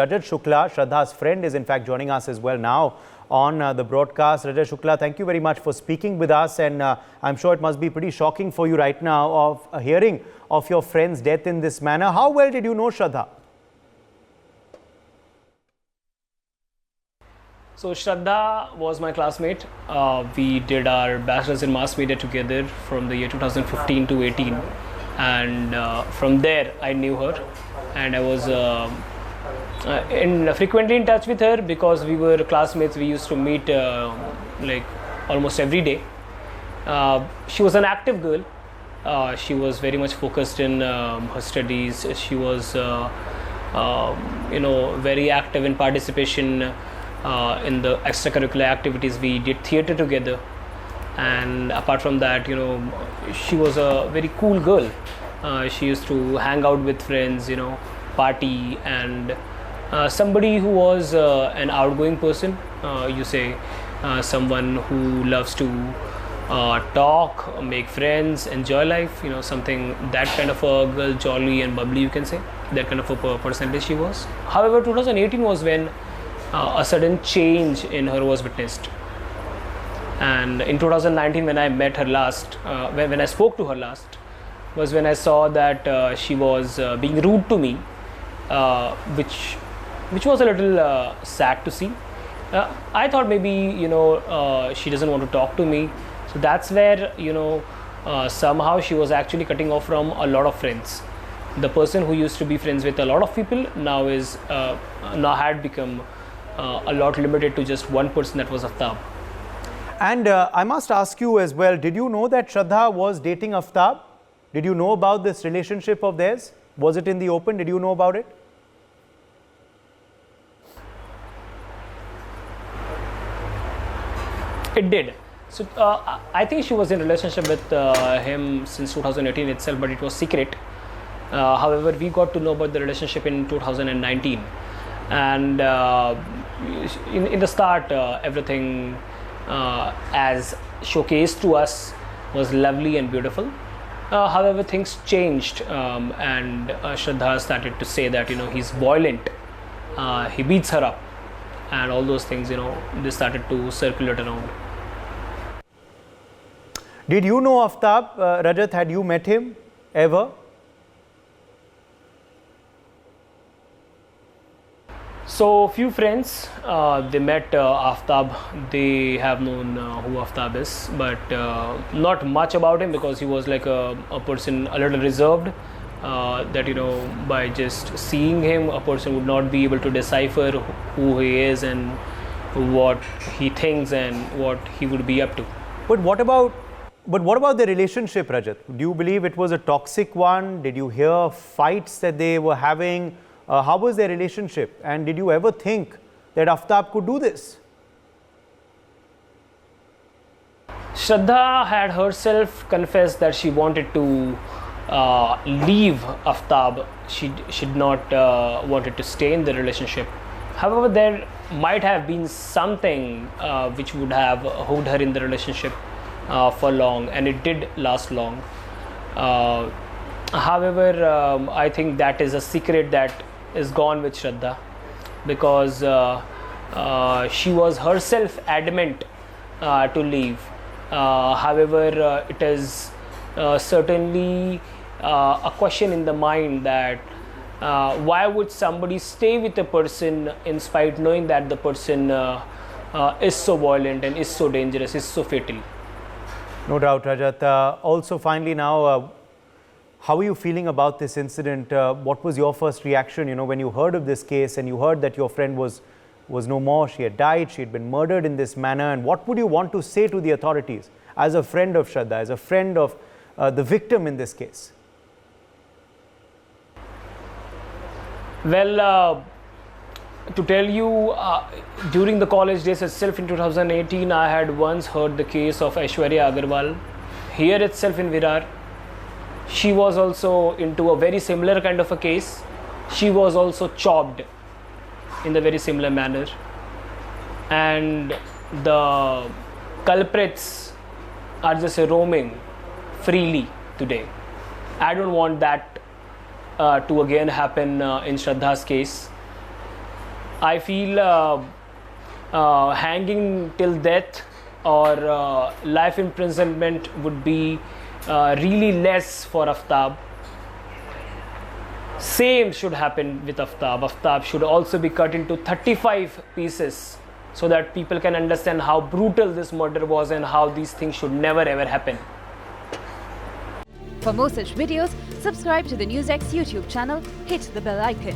Rajat Shukla, Shraddha's friend, is in fact joining us as well now on the broadcast. Rajat Shukla, thank you very much for speaking with us, and I'm sure it must be pretty shocking for you right now of hearing of your friend's death in this manner. How well did you know Shraddha? So Shraddha was my classmate. We did our bachelor's in mass media together from the year 2015 to 18, and from there I knew her, and I was frequently in touch with her because we were classmates. We used to meet like almost every day. She was an active girl. She was very much focused in her studies. She was very active in participation in the extracurricular activities. We did theater together, and apart from that, she was a very cool girl. She used to hang out with friends, party, and somebody who was an outgoing person, someone who loves to talk, make friends, enjoy life, something, that kind of a girl, jolly and bubbly, you can say, that kind of a personality she was. However, 2018 was when a sudden change in her was witnessed, and in 2019 when I met her last, when I spoke to her last, was when I saw that she was being rude to me, which was a little sad to see. I thought maybe she doesn't want to talk to me, so that's where somehow she was actually cutting off from a lot of friends. The person who used to be friends with a lot of people now had become a lot limited to just one person, that was Aftab. And I must ask you as well, did you know that Shraddha was dating Aftab? Did you know about this relationship of theirs? Was it in the open? Did you know about it? It did. So I think she was in a relationship with him since 2018 itself, but it was secret. However, we got to know about the relationship in 2019, and in the start, everything as showcased to us was lovely and beautiful. However, things changed, and Shraddha started to say that he's violent, he beats her up, and all those things, they started to circulate around. Did you know Aftab, Rajat? Had you met him ever? So few friends, they met Aftab. They have known who Aftab is, but not much about him, because he was like a person a little reserved, that by just seeing him, a person would not be able to decipher who he is and what he thinks and what he would be up to. But what about the relationship, Rajat? Do you believe it was a toxic one? Did you hear fights that they were having? How was their relationship? And did you ever think that Aftab could do this? Shraddha had herself confessed that she wanted to leave Aftab. She did not wanted to stay in the relationship. However, there might have been something which would have hooked her in the relationship for long, and it did last long. However, I think that is a secret that is gone with Shraddha, because she was herself adamant to leave. However, it is certainly a question in the mind that why would somebody stay with a person in spite knowing that the person is so violent and is so dangerous, is so fatal. No doubt, Rajat. Also, finally now, how are you feeling about this incident? What was your first reaction, when you heard of this case and you heard that your friend was no more, she had died, she had been murdered in this manner? And what would you want to say to the authorities as a friend of Shraddha, as a friend of the victim in this case? Well, to tell you, during the college days itself in 2018, I had once heard the case of Aishwarya Agarwal here itself in Virar. She was also into a very similar kind of a case. She was also chopped in the very similar manner, and the culprits are just roaming freely today. I don't want that to again happen in Shraddha's case. I feel hanging till death or life imprisonment would be really less for Aftab. Same should happen with Aftab. Aftab should also be cut into 35 pieces so that people can understand how brutal this murder was and how these things should never ever happen. For more such videos, subscribe to the NewsX YouTube channel, hit the bell icon.